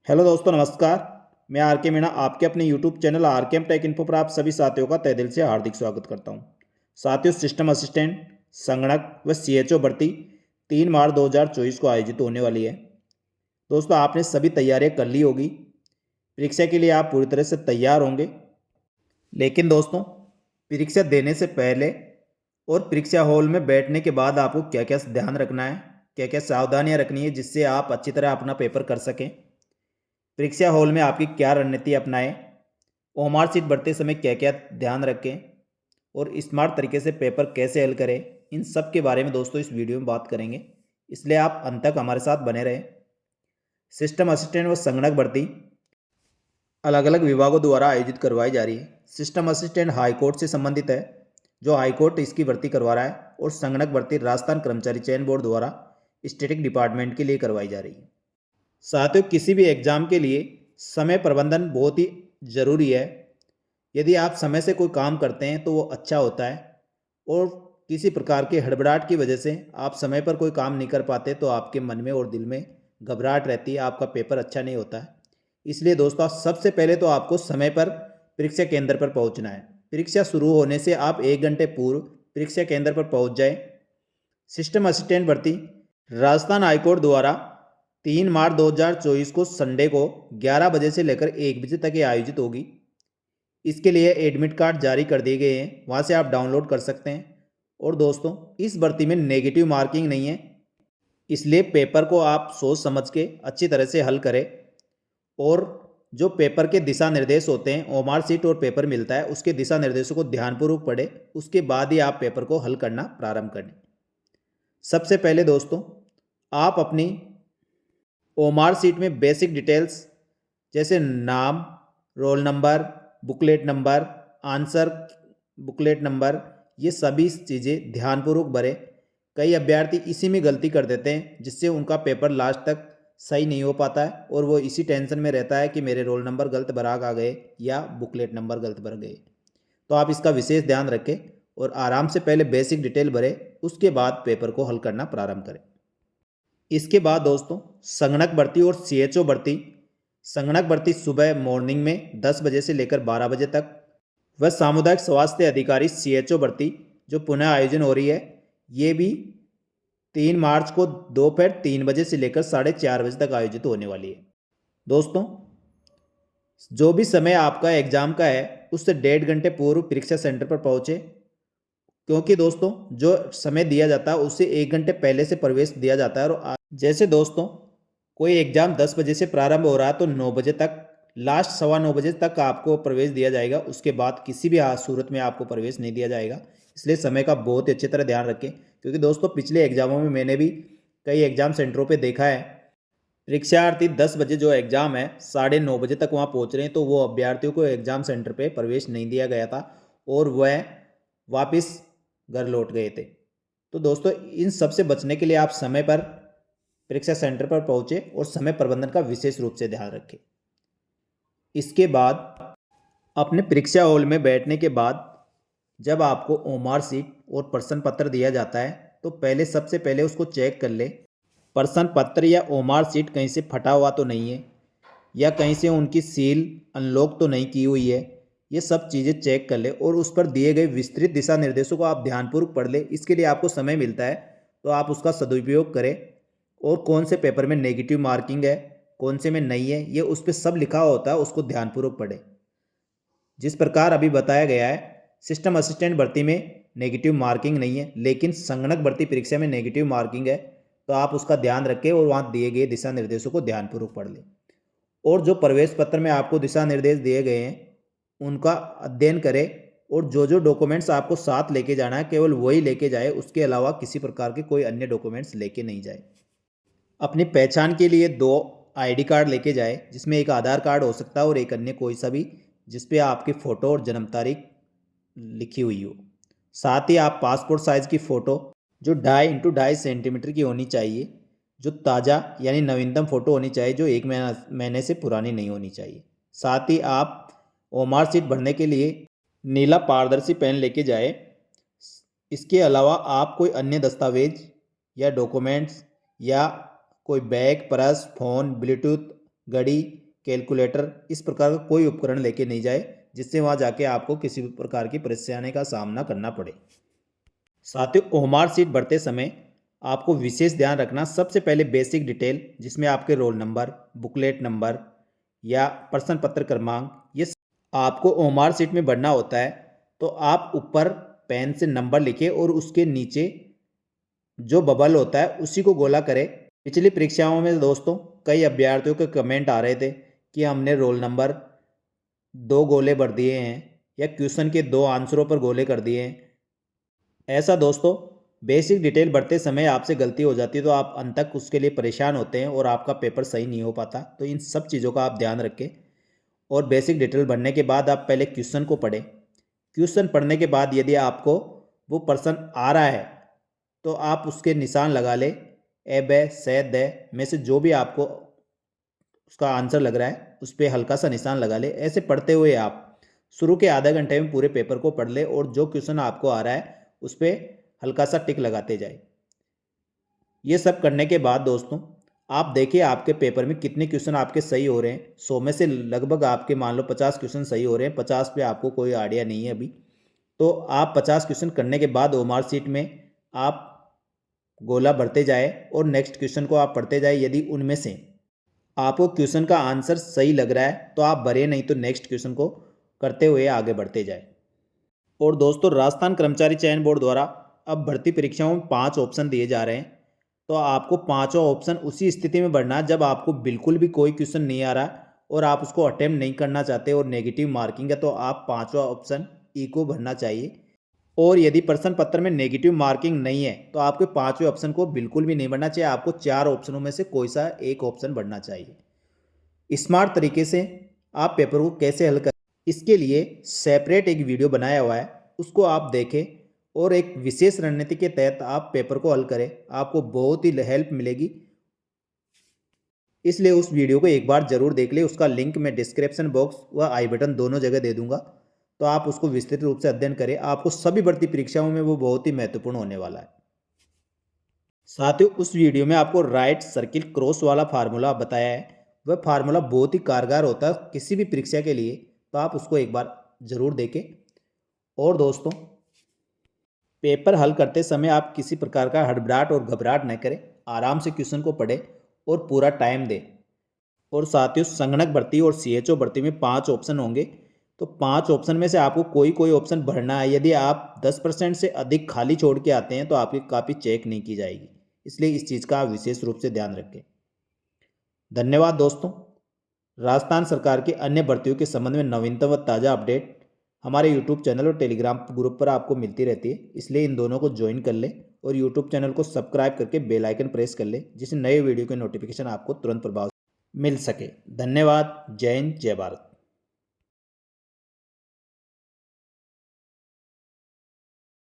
Hello दोस्तों, नमस्कार। मैं आर के मीणा आपके अपने यूट्यूब चैनल आर के एम टेक इन्फो पर आप सभी साथियों का तहे दिल से हार्दिक स्वागत करता हूं। साथियों, सिस्टम असिस्टेंट, संगणक व सीएचओ भर्ती 3 मार्च 2024 को आयोजित होने वाली है। दोस्तों, आपने सभी तैयारियां कर ली होगी। परीक्षा के लिए आप पूरी तरह से तैयार होंगे। लेकिन दोस्तों, परीक्षा देने से पहले और परीक्षा हॉल में बैठने के बाद आपको क्या क्या ध्यान रखना है, क्या क्या सावधानियां रखनी है, जिससे आप अच्छी तरह अपना पेपर कर सकें। परीक्षा हॉल में आपकी क्या रणनीति अपनाएं, ओएमआर सीट भरते समय क्या क्या ध्यान रखें और स्मार्ट तरीके से पेपर कैसे हल करें, इन सब के बारे में दोस्तों इस वीडियो में बात करेंगे। इसलिए आप अंत तक हमारे साथ बने रहें। सिस्टम असिस्टेंट व संगणक भर्ती अलग अलग विभागों द्वारा आयोजित करवाई जा रही है। सिस्टम असिस्टेंट हाईकोर्ट से संबंधित है, जो हाईकोर्ट इसकी भर्ती करवा रहा है, और संगणक भर्ती राजस्थान कर्मचारी चयन बोर्ड द्वारा स्टैटिक डिपार्टमेंट के लिए करवाई जा रही है। साथियों, किसी भी एग्जाम के लिए समय प्रबंधन बहुत ही ज़रूरी है। यदि आप समय से कोई काम करते हैं तो वो अच्छा होता है, और किसी प्रकार की हड़बड़ाहट की वजह से आप समय पर कोई काम नहीं कर पाते तो आपके मन में और दिल में घबराहट रहती है, आपका पेपर अच्छा नहीं होता है। इसलिए दोस्तों, सबसे पहले तो आपको समय पर परीक्षा केंद्र पर पहुंचना है। परीक्षा शुरू होने से आप 1 घंटे पूर्व परीक्षा केंद्र पर पहुंच जाए। सिस्टम असिस्टेंट भर्ती राजस्थान हाईकोर्ट द्वारा 3 मार्च 2024 को संडे को 11 बजे से लेकर 1 बजे तक ये आयोजित होगी। इसके लिए एडमिट कार्ड जारी कर दिए गए हैं, वहाँ से आप डाउनलोड कर सकते हैं। और दोस्तों, इस भर्ती में नेगेटिव मार्किंग नहीं है, इसलिए पेपर को आप सोच समझ के अच्छी तरह से हल करें। और जो पेपर के दिशा निर्देश होते हैं, ओएमआर सीट और पेपर मिलता है, उसके दिशा निर्देशों को ध्यानपूर्वक पढ़ें। उसके बाद ही आप पेपर को हल करना प्रारंभ करें। सबसे पहले दोस्तों, आप अपनी ओएमआर सीट में बेसिक डिटेल्स जैसे नाम, roll number, booklet number, answer booklet number, ये सभी चीज़ें ध्यानपूर्वक भरें। कई अभ्यर्थी इसी में गलती कर देते हैं, जिससे उनका पेपर लास्ट तक सही नहीं हो पाता है, और वो इसी टेंशन में रहता है कि मेरे रोल नंबर गलत भरा आ गए या बुकलेट नंबर गलत भर गए। तो आप इसका विशेष ध्यान रखें और आराम से पहले बेसिक डिटेल भरें, उसके बाद पेपर को हल करना प्रारंभ करें। इसके बाद दोस्तों, संगणक भर्ती और सीएचओ भर्ती। संगणक भर्ती सुबह मॉर्निंग में 10 बजे से लेकर 12 बजे तक, व सामुदायिक स्वास्थ्य अधिकारी सीएचओ भर्ती जो पुनः आयोजन हो रही है, ये भी 3 मार्च को दोपहर 3 बजे से लेकर 4:30 बजे तक आयोजित होने वाली है। दोस्तों, जो भी समय आपका एग्जाम का है, उससे 1.5 घंटे पूर्व परीक्षा सेंटर पर पहुंचे, क्योंकि दोस्तों जो समय दिया जाता है उससे 1 घंटे पहले से प्रवेश दिया जाता है। और जैसे दोस्तों, कोई एग्ज़ाम 10 बजे से प्रारंभ हो रहा है तो 9 बजे तक, लास्ट 9:15 बजे तक आपको प्रवेश दिया जाएगा। उसके बाद किसी भी सूरत में आपको प्रवेश नहीं दिया जाएगा। इसलिए समय का बहुत ही अच्छी तरह ध्यान रखें, क्योंकि दोस्तों पिछले एग्जामों में मैंने भी कई एग्जाम सेंटरों पे देखा है, परीक्षार्थी 10 बजे जो एग्ज़ाम है 9:30 बजे तक वहाँ पहुँच रहे हैं, तो वो अभ्यर्थियों को एग्ज़ाम सेंटर पे प्रवेश नहीं दिया गया था और वह वापस घर लौट गए थे। तो दोस्तों, इन सब से बचने के लिए आप समय पर परीक्षा सेंटर पर पहुँचे और समय प्रबंधन का विशेष रूप से ध्यान रखें। इसके बाद अपने परीक्षा हॉल में बैठने के बाद जब आपको ओएमआर सीट और प्रश्न पत्र दिया जाता है, तो पहले सबसे पहले उसको चेक कर ले, प्रश्न पत्र या ओएमआर सीट कहीं से फटा हुआ तो नहीं है, या कहीं से उनकी सील अनलॉक तो नहीं की हुई है। ये सब चीज़ें चेक कर ले और उस पर दिए गए विस्तृत दिशा निर्देशों को आप ध्यानपूर्वक पढ़ ले। इसके लिए आपको समय मिलता है, तो आप उसका सदुपयोग करें। और कौन से पेपर में नेगेटिव मार्किंग है, कौन से में नहीं है, ये उस पर सब लिखा होता है, उसको ध्यानपूर्वक पढ़ें। जिस प्रकार अभी बताया गया है, सिस्टम असिस्टेंट भर्ती में नेगेटिव मार्किंग नहीं है, लेकिन संगणक भर्ती परीक्षा में नेगेटिव मार्किंग है। तो आप उसका ध्यान रखें और वहाँ दिए गए दिशा निर्देशों को ध्यानपूर्वक पढ़ लें। और जो प्रवेश पत्र में आपको दिशा निर्देश दिए गए हैं, उनका अध्ययन करें, और जो जो डॉक्यूमेंट्स आपको साथ लेके जाना है केवल वही लेके जाए, उसके अलावा किसी प्रकार के कोई अन्य डॉक्यूमेंट्स लेके नहीं जाए। अपनी पहचान के लिए 2 आईडी कार्ड लेके जाए, जिसमें एक आधार कार्ड हो सकता है और एक अन्य कोई सा भी, जिस पे आपकी फ़ोटो और जन्म तारीख लिखी हुई हो। साथ ही आप पासपोर्ट साइज़ की फ़ोटो जो 2.5x2.5 सेंटीमीटर की होनी चाहिए, जो ताज़ा यानी नवीनतम फ़ोटो होनी चाहिए, जो 1 महीने से पुरानी नहीं होनी चाहिए। साथ ही आप ओएमआर सीट भरने के लिए नीला पारदर्शी पेन लेके जाए। इसके अलावा आप कोई अन्य दस्तावेज या डॉक्यूमेंट्स या कोई बैग, पर्स, फ़ोन, ब्लूटूथ, घड़ी, कैलकुलेटर इस प्रकार का कोई उपकरण लेके नहीं जाए, जिससे वहाँ जाके आपको किसी भी प्रकार की परेशानी का सामना करना पड़े। साथियों, ओएमआर सीट भरते समय आपको विशेष ध्यान रखना, सबसे पहले बेसिक डिटेल जिसमें आपके रोल नंबर, बुकलेट नंबर या प्रश्न पत्र क्रमांक ये आपको ओएमआर सीट में भरना होता है। तो आप ऊपर पेन से नंबर लिखें और उसके नीचे जो बबल होता है उसी को गोला करें। पिछली परीक्षाओं में दोस्तों कई अभ्यर्थियों के कमेंट आ रहे थे कि हमने रोल नंबर 2 गोले भर दिए हैं या क्वेश्चन के 2 आंसरों पर गोले कर दिए हैं। ऐसा दोस्तों बेसिक डिटेल भरते समय आपसे गलती हो जाती है तो आप अंत तक उसके लिए परेशान होते हैं और आपका पेपर सही नहीं हो पाता। तो इन सब चीज़ों का आप ध्यान रखें और बेसिक डिटेल भरने के बाद आप पहले क्वेश्चन को पढ़ें। क्वेश्चन पढ़ने के बाद यदि आपको वो प्रश्न आ रहा है तो आप उसके निशान लगा लें। ए ब से द में से जो भी आपको उसका आंसर लग रहा है उस पर हल्का सा निशान लगा ले। ऐसे पढ़ते हुए आप शुरू के आधा घंटे में पूरे पेपर को पढ़ ले और जो क्वेश्चन आपको आ रहा है उस पर हल्का सा टिक लगाते जाए। ये सब करने के बाद दोस्तों आप देखिए आपके पेपर में कितने क्वेश्चन आपके सही हो रहे हैं। 100 में से लगभग आपके मान लो 50 क्वेश्चन सही हो रहे हैं, 50 पे आपको कोई आइडिया नहीं है अभी। तो आप 50 क्वेश्चन करने के बाद ओएमआर सीट में आप गोला भरते जाए और नेक्स्ट क्वेश्चन को आप पढ़ते जाए। यदि उनमें से आपको क्वेश्चन का आंसर सही लग रहा है तो आप भरे, नहीं तो नेक्स्ट क्वेश्चन को करते हुए आगे बढ़ते जाए। और दोस्तों राजस्थान कर्मचारी चयन बोर्ड द्वारा अब भर्ती परीक्षाओं में 5 ऑप्शन दिए जा रहे हैं। तो आपको पाँचों ऑप्शन उसी स्थिति में भरना है जब आपको बिल्कुल भी कोई क्वेश्चन नहीं आ रहा और आप उसको अटेम्प्ट नहीं करना चाहते और नेगेटिव मार्किंग है तो आप पाँचों ऑप्शन ई को भरना चाहिए। और यदि प्रश्न पत्र में नेगेटिव मार्किंग नहीं है तो आपके पाँचवें ऑप्शन को बिल्कुल भी नहीं भरना चाहिए, आपको 4 ऑप्शनों में से कोई सा एक ऑप्शन भरना चाहिए। स्मार्ट तरीके से आप पेपर को कैसे हल करें इसके लिए सेपरेट एक वीडियो बनाया हुआ है, उसको आप देखें और एक विशेष रणनीति के तहत आप पेपर को हल करें, आपको बहुत ही हेल्प मिलेगी। इसलिए उस वीडियो को एक बार जरूर देख ले। उसका लिंक मैं डिस्क्रिप्शन बॉक्स व आई बटन दोनों जगह दे दूंगा, तो आप उसको विस्तृत रूप से अध्ययन करें। आपको सभी भर्ती परीक्षाओं में वो बहुत ही महत्वपूर्ण होने वाला है। साथियों उस वीडियो में आपको राइट सर्किल क्रॉस वाला फार्मूला बताया है, वह फार्मूला बहुत ही कारगर होता है किसी भी परीक्षा के लिए, तो आप उसको एक बार जरूर देखें। और दोस्तों पेपर हल करते समय आप किसी प्रकार का हड़बड़ाहट और घबराहट न करें, आराम से क्वेश्चन को पढ़ें और पूरा टाइम दें। और साथियों संगणक भर्ती और सीएचओ भर्ती में 5 ऑप्शन होंगे, तो 5 ऑप्शन में से आपको कोई कोई ऑप्शन भरना है। यदि आप 10% से अधिक खाली छोड़ के आते हैं तो आपकी कॉपी चेक नहीं की जाएगी, इसलिए इस चीज़ का आप विशेष रूप से ध्यान रखें। धन्यवाद दोस्तों। राजस्थान सरकार के अन्य भर्तियों के संबंध में नवीनतम व ताज़ा अपडेट हमारे यूट्यूब चैनल और टेलीग्राम ग्रुप पर आपको मिलती रहती है, इसलिए इन दोनों को ज्वाइन कर लें और यूट्यूब चैनल को सब्सक्राइब करके बेल आइकन प्रेस कर लें, जिससे नए वीडियो के नोटिफिकेशन आपको तुरंत प्रभाव मिल सके। धन्यवाद। जय हिंद, जय भारत।